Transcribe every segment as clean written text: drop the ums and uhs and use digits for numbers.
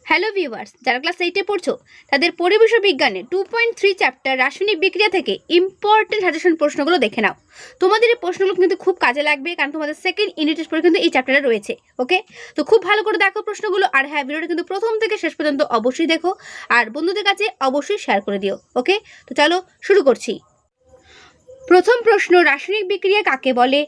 Hello viewers, যারা class 8-এ পড়ছো তাদের পরিবেশ বিজ্ঞানে 2.3 চ্যাপ্টার রাসায়নিক বিক্রিয়া থেকে ইম্পর্টেন্ট সাজেশন প্রশ্নগুলো দেখে নাও। তোমাদের এই প্রশ্নগুলো কিন্তু খুব কাজে লাগবে, কারণ তোমাদের সেকেন্ড ইউনিট টেস্ট পরে কিন্তু এই চ্যাপ্টারটা রয়েছে। ওকে, তো খুব ভালো করে দেখো প্রশ্নগুলো। আর হ্যাঁ, ভিডিওটা কিন্তু প্রথম থেকে শেষ পর্যন্ত অবশ্যই দেখো, আর বন্ধুদের কাছে অবশ্যই শেয়ার করে দিও। ওকে, তো চলো শুরু করছি। প্রথম প্রশ্ন, রাসায়নিক বিক্রিয়া কাকে বলে?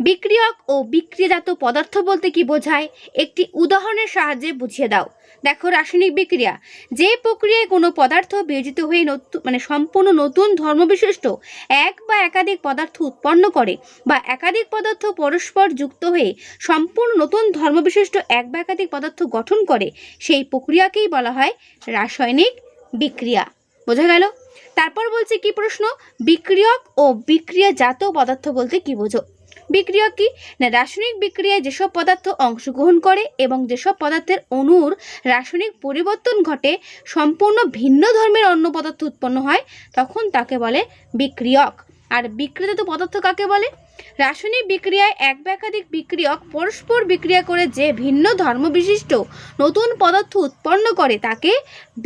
বিক্রিয়ক ও বিক্রিয়াজাত পদার্থ বলতে কি বোঝায়? একটি উদাহরণের সাহায্যে বুঝিয়ে দাও। দেখো, রাসায়নিক বিক্রিয়া যে প্রক্রিয়ায় কোনো পদার্থ বিয়োজিত হয়ে সম্পূর্ণ নতুন ধর্মবিশিষ্ট এক বা একাধিক পদার্থ উৎপন্ন করে, বা একাধিক পদার্থ পরস্পর যুক্ত হয়ে সম্পূর্ণ নতুন ধর্মবিশিষ্ট এক বা একাধিক পদার্থ গঠন করে, সেই প্রক্রিয়াকেই বলা হয় রাসায়নিক বিক্রিয়া। বোঝা গেল? তারপর বলছে কি প্রশ্ন, বিক্রিয়ক ও বিক্রিয়াজাত পদার্থ বলতে কি বোঝো? বিক্রিয়ক কি না, রাসায়নিক বিক্রিয়ায় যেসব পদার্থ অংশগ্রহণ করে এবং যেসব পদার্থের অণুর রাসায়নিক পরিবর্তন ঘটে, সম্পূর্ণ ভিন্ন ধর্মের অন্য পদার্থ উৎপন্ন হয়, তখন তাকে বলে বিক্রিয়ক। আর বিক্রিয়াজাত পদার্থ কাকে বলে? রাসায়নিক বিক্রিয়ায় এক বা একাধিক বিক্রিয়ক পরস্পর বিক্রিয়া করে যে ভিন্ন ধর্ম বিশিষ্ট নতুন পদার্থ উৎপন্ন করে তাকে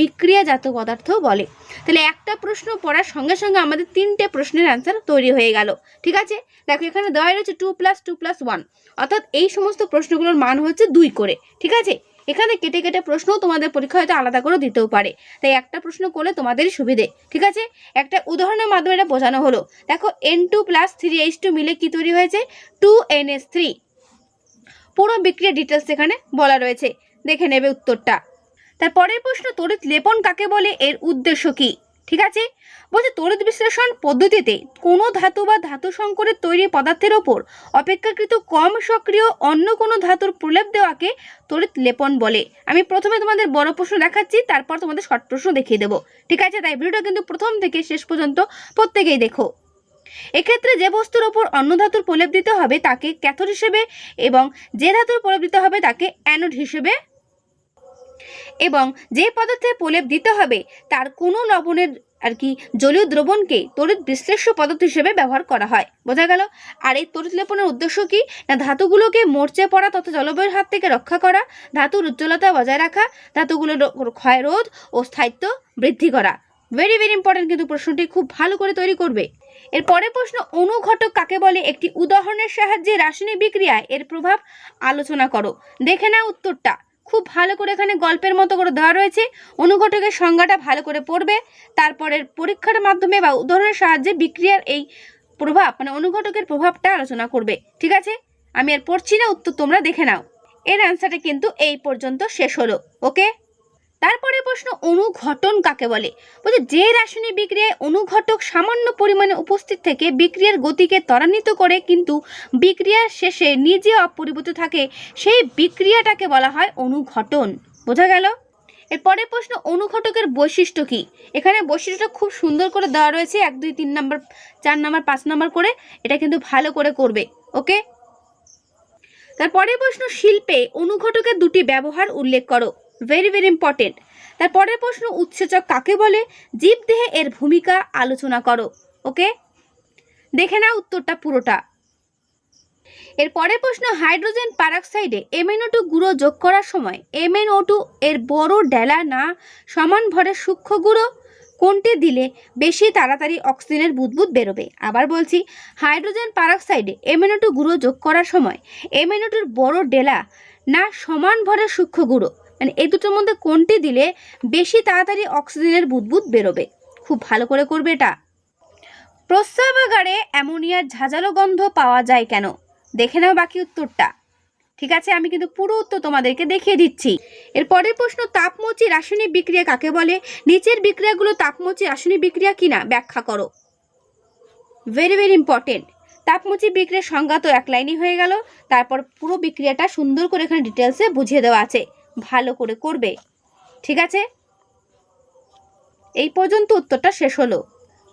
বিক্রিয়াজাত পদার্থ বলে। তাহলে একটা প্রশ্ন পড়ার সঙ্গে সঙ্গে আমাদের 3টে প্রশ্নের অ্যান্সার তৈরি হয়ে গেল। ঠিক আছে, দেখো এখানে দেওয়া রয়েছে 2+2+1, অর্থাৎ এই সমস্ত প্রশ্নগুলোর মান হচ্ছে 2 করে। ঠিক আছে, এখানে কেটে কেটে প্রশ্নও তোমাদের পরীক্ষা হয়তো আলাদা করে দিতেও পারে, তাই একটা প্রশ্ন করলে তোমাদেরই সুবিধে। ঠিক আছে, একটা উদাহরণের মাধ্যমে এটা বোঝানো হলো। দেখো, N2+3H2 মিলে কি তৈরি হয়েছে? 2NH3। পুরো বিক্রিয়ার ডিটেলস এখানে বলা রয়েছে, দেখে নেবে উত্তরটা। তারপরের প্রশ্ন, তড়িৎ লেপন কাকে বলে? এর উদ্দেশ্য কি? ঠিক আছে, বলছে তড়িৎ বিশ্লেষণ পদ্ধতিতে কোনো ধাতু বা ধাতু সংকরের তৈরি পদার্থের ওপর অপেক্ষাকৃত কম সক্রিয় অন্য কোনো ধাতুর প্রলেপ দেওয়াকে তড়িৎ লেপন বলে। আমি প্রথমে তোমাদের বড় প্রশ্ন দেখাচ্ছি, তারপর তোমাদের শর্ট প্রশ্ন দেখিয়ে দেবো। ঠিক আছে, তাই ভিডিওটা কিন্তু প্রথম থেকে শেষ পর্যন্ত প্রত্যেকেই দেখো। এক্ষেত্রে যে বস্তুর ওপর অন্য ধাতুর প্রলেপ দিতে হবে তাকে ক্যাথোড হিসেবে, এবং যে ধাতুর প্রলেপ দিতে হবে তাকে অ্যানোড হিসেবে, এবং যে পদার্থে প্রলেপ দিতে হবে তার কোনো লবণের জলীয় দ্রবণকে তড়িৎ বিশ্লেষ্য পদার্থ হিসেবে ব্যবহার করা হয়। বোঝা গেল? আর এই তড়িৎ লেপনের উদ্দেশ্য কি না, ধাতুগুলোকে মরচে পড়া তথা জলবায়ুর হাত থেকে রক্ষা করা, ধাতুর উজ্জ্বলতা বজায় রাখা, ধাতুগুলোর ক্ষয়রোধ ও স্থায়িত্ব বৃদ্ধি করা। ভেরি ভেরি ইম্পর্টেন্ট, কিন্তু প্রশ্নটি খুব ভালো করে তৈরি করবে। এর পরের প্রশ্ন, অনুঘটক কাকে বলে? একটি উদাহরণের সাহায্যে রাসায়নিক বিক্রিয়ায় এর প্রভাব আলোচনা করো। দেখে নাও উত্তরটা, খুব ভালো করে এখানে গল্পের মতো করে দেওয়া রয়েছে। অনুঘটকের সংজ্ঞাটা ভালো করে পড়বে, তারপরের পরীক্ষার মাধ্যমে বা উদাহরণের সাহায্যে বিক্রিয়ার এই প্রভাব অনুঘটকের প্রভাবটা আলোচনা করবে। ঠিক আছে, আমি আর পড়ছি না, উত্তর তোমরা দেখে নাও। এর অ্যান্সারটা কিন্তু এই পর্যন্ত শেষ হলো। ওকে, তারপরে প্রশ্ন, অনুঘটন কাকে বলে? বলছে যে রাসায়নিক বিক্রিয়ায় অনুঘটক সামান্য পরিমাণে উপস্থিত থেকে বিক্রিয়ার গতিকে ত্বরান্বিত করে কিন্তু বিক্রিয়ার শেষে নিজে অপরিবর্তিত থাকে, সেই বিক্রিয়াটাকে বলা হয় অনুঘটন। বোঝা গেল? এরপরে প্রশ্ন, অনুঘটকের বৈশিষ্ট্য কি? এখানে বৈশিষ্ট্যটা খুব সুন্দর করে দেওয়া রয়েছে, 1, 2, 3 নাম্বার, 4 নাম্বার, 5 নাম্বার করে। এটা কিন্তু ভালো করে করবে। ওকে, তারপরে প্রশ্ন, শিল্পে অনুঘটকের 2টি ব্যবহার উল্লেখ করো। Very very important. তারপরের প্রশ্ন, উৎসেচক কাকে বলে? জীবদেহে এর ভূমিকা আলোচনা করো। ওকে, দেখে নাও উত্তরটা পুরোটা। এর পরের প্রশ্ন, হাইড্রোজেন পারঅক্সাইডে MnO2 গুঁড়ো যোগ করার সময় MnO2 এর বড় ডেলা না সমান ভরের সূক্ষ্ম গুঁড়ো কোনটি দিলে বেশি তাড়াতাড়ি অক্সিজেনের বুদবুদ বেরোবে? আবার বলছি, হাইড্রোজেন পারঅক্সাইডে MnO2 গুঁড়ো যোগ করার সময় MnO2 এর বড় ডেলা না সমান ভরের সূক্ষ্ম গুঁড়ো, এই দুটোর মধ্যে কোনটি দিলে বেশি তাড়াতাড়ি অক্সিজেনের বুদবুদ বেরোবে? খুব ভালো করে করবে এটা। প্রস্রাবাগারে অ্যামোনিয়ার ঝাঁঝালো গন্ধ পাওয়া যায় কেন? দেখে নাও বাকি উত্তরটা। ঠিক আছে, আমি কিন্তু পুরো উত্তর তোমাদেরকে দেখিয়ে দিচ্ছি। এর পরের প্রশ্ন, তাপমোচী রাসায়নিক বিক্রিয়া কাকে বলে? নিচের বিক্রিয়াগুলো তাপমোচী রাসায়নিক বিক্রিয়া কিনা ব্যাখ্যা করো। Very very important. তাপমোচী বিক্রিয়ার সংজ্ঞা তো এক লাইনই হয়ে গেল, তারপর পুরো বিক্রিয়াটা সুন্দর করে এখানে ডিটেলসে বুঝিয়ে দেওয়া আছে, ভালো করে করবে। ঠিক আছে, এই পর্যন্ত উত্তরটা শেষ হলো।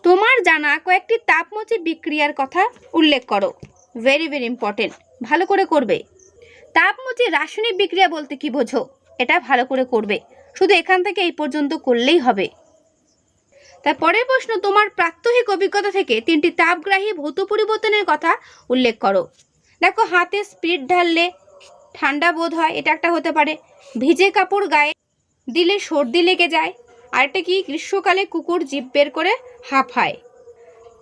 তোমার জানা কয়েকটি তাপমোচী বিক্রিয়ার কথা উল্লেখ করো। ভেরি ভেরি ইম্পর্টেন্ট, ভালো করে করবে। তাপমোচী রাসায়নিক বিক্রিয়া বলতে কি বোঝো? এটা ভালো করে করবে, শুধু এখান থেকে এই পর্যন্ত করলেই হবে। তারপরের প্রশ্ন, তোমার প্রাত্যহিক অভিজ্ঞতা থেকে 3টি তাপগ্রাহী ভৌত পরিবর্তনের কথা উল্লেখ করো। দেখো, হাতে স্পিরিট ঢাললে ঠান্ডা বোধ হয়, এটা একটা হতে পারে। ভিজে কাপড় গায়ে দিলে সর্দি লেগে যায়। আরেকটা কি, গ্রীষ্মকালে কুকুর জিভ বের করে হাঁফায়।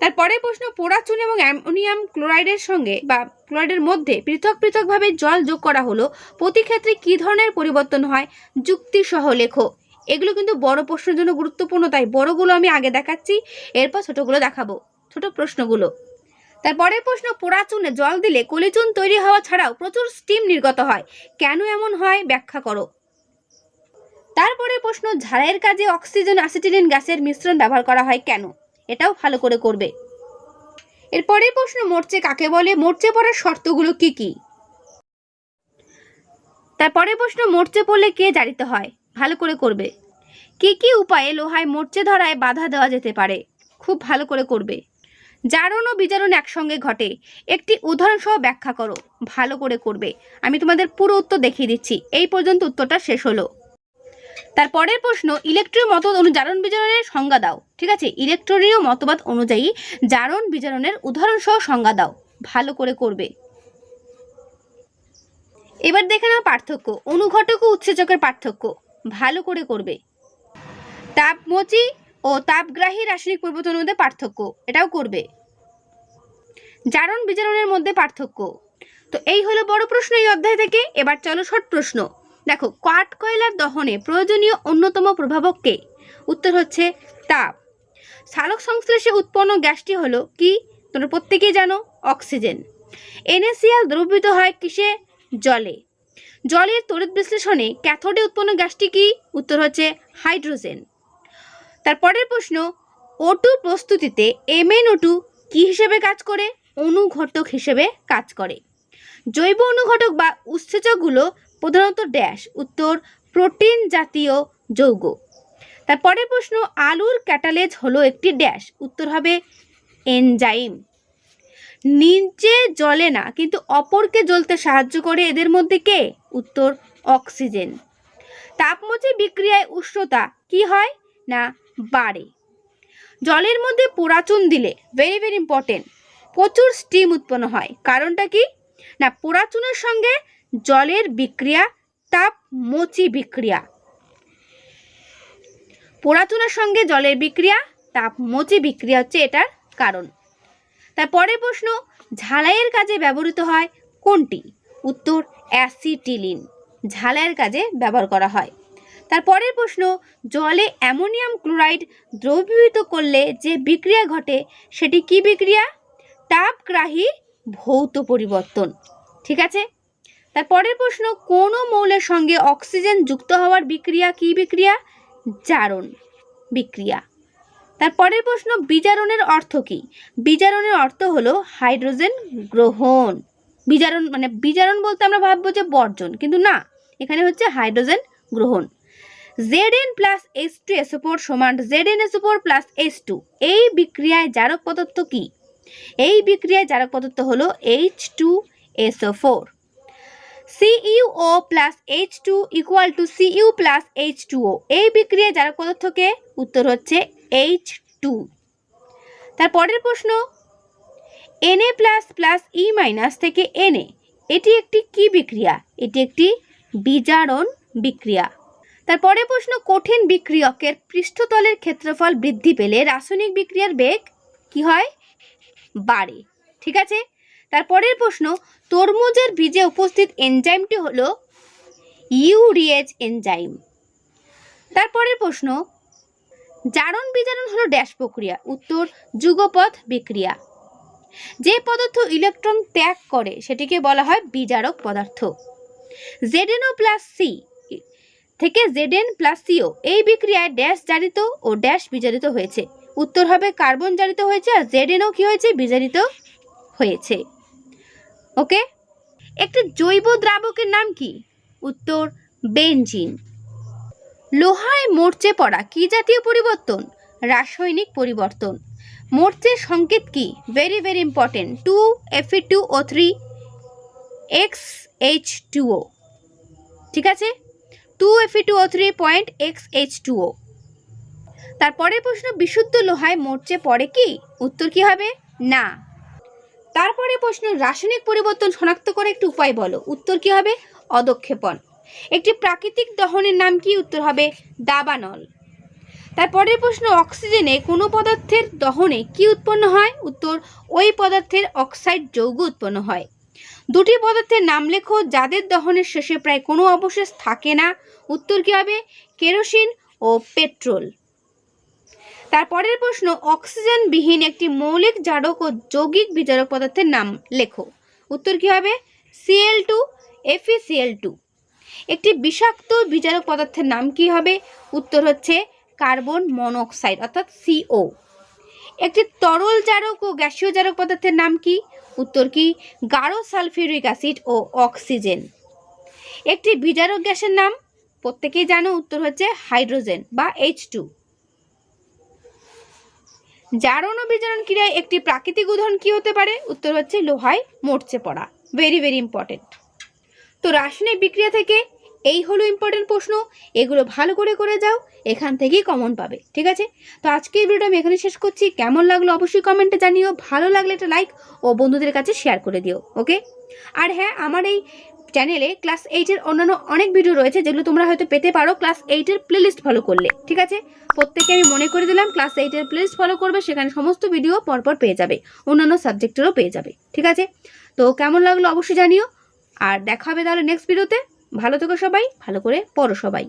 তারপরের প্রশ্ন, পোড়া চুন এবং অ্যামোনিয়াম ক্লোরাইডের সঙ্গে বা ক্লোরাইডের মধ্যে পৃথক পৃথকভাবে জল যোগ করা হলো, প্রতি ক্ষেত্রে কি ধরনের পরিবর্তন হয়, যুক্তি সহ লেখো। এগুলো কিন্তু বড় প্রশ্নের জন্য গুরুত্বপূর্ণ, তাই বড়গুলো আমি আগে দেখাচ্ছি, এরপর ছোটগুলো দেখাবো, ছোট প্রশ্নগুলো। তারপরের প্রশ্ন, পোড়া চুনে জল দিলে কলিচুন তৈরি হওয়া ছাড়াও প্রচুর স্টিম নির্গত হয়, কেন এমন হয় ব্যাখ্যা করো। তারপরে প্রশ্ন, ঝাড়াইয়ের কাজে অক্সিজেন অ্যাসিটিলিন গ্যাসের মিশ্রণ ব্যবহার করা হয় কেন, এটাও ভালো করে করবে। এরপরে প্রশ্ন, মরচে কাকে বলে, মরচে পড়ার শর্তগুলো কি কি। তারপরে প্রশ্ন, মরচে পড়লে কে জারিত হয়, ভালো করে করবে। কি কি উপায়ে লোহায় মরচে ধরায় বাধা দেওয়া যেতে পারে, খুব ভালো করে করবে। জারণ ও বিজারণ একসঙ্গে ঘটে, একটি উদাহরণ সহ ব্যাখ্যা করো, ভালো করে করবে। আমি তোমাদের পুরো উত্তর দেখিয়ে দিচ্ছি, এই পর্যন্ত উত্তরটা শেষ হলো। তারপরের প্রশ্ন, ইলেকট্রীয় মতবাদ অনুযায়ী জারণ বিজারণের সংজ্ঞা দাও। ঠিক আছে, ইলেকট্রনীয় মতবাদ অনুযায়ী জারণ বিজারণের উদাহরণ সহ সংজ্ঞা দাও, ভালো করে করবে। এবার দেখে নাও পার্থক্য, অনুঘটক ও উৎসেচকের পার্থক্য, ভালো করে করবে। তাপমোচী ও তাপগ্রাহী রাসায়নিক পরিবর্তনের মধ্যে পার্থক্য, এটাও করবে। জারণ বিজারণের মধ্যে পার্থক্য। তো এই হলো বড় প্রশ্ন এই অধ্যায় থেকে। এবার চলো শর্ট প্রশ্ন। দেখো, কাঠ কয়লার দহনে প্রয়োজনীয় অন্যতম প্রভাবক কে, উত্তর হচ্ছে তাপ। সালোক সংশ্লেষে উৎপন্ন গ্যাসটি হলো কি, তোমরা প্রত্যেকেই জানো, অক্সিজেন। NaCl দ্রবীভূত হয় কিসে, জলে। জলের তড়িৎ বিশ্লেষণে ক্যাথোডে উৎপন্ন গ্যাসটি কি, উত্তর হচ্ছে হাইড্রোজেন। তারপরের প্রশ্ন, O2 প্রস্তুতিতে MnO2 কি হিসেবে কাজ করে, অনুঘটক হিসেবে কাজ করে। জৈব অনুঘটক বা উৎসেচকগুলো প্রধানত ড্যাশ, উত্তর প্রোটিন জাতীয় যৌগ। তারপরের প্রশ্ন, আলুর ক্যাটালেজ হলো একটি ড্যাশ, উত্তর হবে এনজাইম। নিজে জ্বলে না কিন্তু অপরকে জ্বলতে সাহায্য করে, এদের মধ্যে কে, উত্তর অক্সিজেন। তাপমোচী বিক্রিয়ায় উষ্ণতা কি হয় না, বাড়ে। জলের মধ্যে পোড়া চুন দিলে, ভেরি ভেরি ইম্পর্টেন্ট, প্রচুর স্টিম উৎপন্ন হয়, কারণটা কি না, পোড়া চুনের সঙ্গে জলের বিক্রিয়া তাপমোচী বিক্রিয়া। পোড়া চুনের সঙ্গে জলের বিক্রিয়া তাপমোচী বিক্রিয়া হচ্ছে এটার কারণ। তারপরের প্রশ্ন, ঝালাইয়ের কাজে ব্যবহৃত হয় কোনটি, উত্তর অ্যাসিটিলিন, ঝালাইয়ের কাজে ব্যবহার করা হয়। তারপরের প্রশ্ন, জলে অ্যামোনিয়াম ক্লোরাইড দ্রবীভূত করলে যে বিক্রিয়া ঘটে সেটি কি বিক্রিয়া, তাপগ্রাহী ভৌত পরিবর্তন। ঠিক আছে। তারপরের প্রশ্ন, কোন মৌলের সঙ্গে অক্সিজেন যুক্ত হওয়ার বিক্রিয়া কি বিক্রিয়া, জারণ বিক্রিয়া। তারপরের প্রশ্ন, বিজারণের অর্থ কি, বিজারণের অর্থ হলো হাইড্রোজেন গ্রহণ। বিজারণ মানে বিজারণ বলতে আমরা ভাববো যে বর্জন, কিন্তু না, এখানে হচ্ছে হাইড্রোজেন গ্রহণ। Zn+H2SO4 সমান ZnSO4 plus H2, এই বিক্রিয়ায় জারক পদার্থ কি, এই বিক্রিয়ায় জারক পদার্থ হলো H2SO4। CuO plus H2 equal to Cu plus H2O, এই বিক্রিয়ায় জারক পদার্থ কে, উত্তর হচ্ছে H2। তারপরের প্রশ্ন, Na plus E minus থেকে Na, এটি একটি কি বিক্রিয়া, এটি একটি বিজারণ বিক্রিয়া। তারপরে প্রশ্ন, কঠিন বিক্রিয়কের পৃষ্ঠতলের ক্ষেত্রফল বৃদ্ধি পেলে রাসায়নিক বিক্রিয়ার বেগ কি হয়, বাড়ে। ঠিক আছে। তারপরের প্রশ্ন, তরমুজের বীজে উপস্থিত এনজাইমটি হলো ইউরিয়েজ এনজাইম। তারপরের প্রশ্ন, জারণ বিজারণ হলো ড্যাশ প্রক্রিয়া, উত্তর যুগপৎ বিক্রিয়া। যে পদার্থ ইলেকট্রন ত্যাগ করে সেটিকে বলা হয় বিজারক পদার্থ। ZnO plus C থেকে Zn plus CO, এই বিক্রিয়ায় ড্যাশ জারিত ও ড্যাশ বিজারিত হয়েছে, উত্তর হবে কার্বন জারিত হয়েছে, আর ZnO কি হয়েছে, বিজারিত হয়েছে। ওকে। একটি জৈব দ্রাবকের নাম কি, উত্তর বেনজিন। লোহায় মরচে পড়া কি জাতীয় পরিবর্তন, রাসায়নিক পরিবর্তন। মরচের সংকেত কি, very very important, 2Fe2O3 XH2O। ঠিক আছে, 2Fe2O3.XH2O। তারপরের প্রশ্ন, বিশুদ্ধ লোহায় মরচে পড়ে কি, উত্তর কি হবে, না। তারপরে প্রশ্ন, রাসায়নিক পরিবর্তন শনাক্ত করে একটি উপায় বলো, উত্তর কি হবে, অদক্ষেপণ। একটি প্রাকৃতিক দহনের নাম কি? উত্তর হবে দাবানল। তারপরের প্রশ্ন, অক্সিজেনে কোনো পদার্থের দহনে কি উৎপন্ন হয়? উত্তর, ওই পদার্থের অক্সাইড যৌগ উৎপন্ন হয়। দুটি পদার্থের নাম লেখো যাদের দহনের শেষে প্রায় কোনো অবশেষ থাকে না। উত্তর কি হবে? কেরোসিন ও পেট্রোল। তারপরের প্রশ্ন, অক্সিজেন বিহীন একটি মৌলিক জারক ও যৌগিক বিজারক পদার্থের নাম লেখো। উত্তর কি হবে? Cl2, FeCl2। একটি বিষাক্ত বিজারক পদার্থের নাম কি হবে? উত্তর হচ্ছে কার্বন মনোক্সাইড অর্থাৎ CO। একটি তরল জারক ও গ্যাসীয় জারক পদার্থের নাম কি? উত্তর কি? গাঢ় সালফিউরিক অ্যাসিড ও অক্সিজেন। একটি বিজারক গ্যাসের নাম প্রত্যেকেই জানো, উত্তর হচ্ছে হাইড্রোজেন বা H2। জারণ ও বিজারণ ক্রিয়ায় একটি প্রাকৃতিক উদাহরণ কি হতে পারে? উত্তর হচ্ছে লোহায় মরচে পড়া। Very very important. তো রাসায়নিক বিক্রিয়া থেকে এই হলো ইম্পর্টেন্ট প্রশ্ন, এগুলো ভালো করে করে যাও, এখান থেকেই কমন পাবে। ঠিক আছে, তো আজকের ভিডিওটা আমি এখানে শেষ করছি। কেমন লাগলো অবশ্যই কমেন্টে জানিও, ভালো লাগলে একটা লাইক ও বন্ধুদের কাছে শেয়ার করে দিও। ওকে, আর হ্যাঁ, আমার এই চ্যানেলে ক্লাস 8-এর অন্যান্য অনেক ভিডিও রয়েছে যেগুলো তোমরা হয়তো পেতে পারো ক্লাস 8-এর প্লেলিস্ট ফলো করলে। ঠিক আছে, প্রত্যেকে আমি মনে করে দিলাম ক্লাস 8-এর প্লেলিস্ট ফলো করবে, সেখানে সমস্ত ভিডিও পরপর পেয়ে যাবে, অন্যান্য সাবজেক্টেরও পেয়ে যাবে। ঠিক আছে, তো কেমন লাগলো অবশ্যই জানিও, আর দেখা হবে তাহলে নেক্সট ভিডিওতে। ভালো থেকো সবাই, ভালো করে পড়ো সবাই।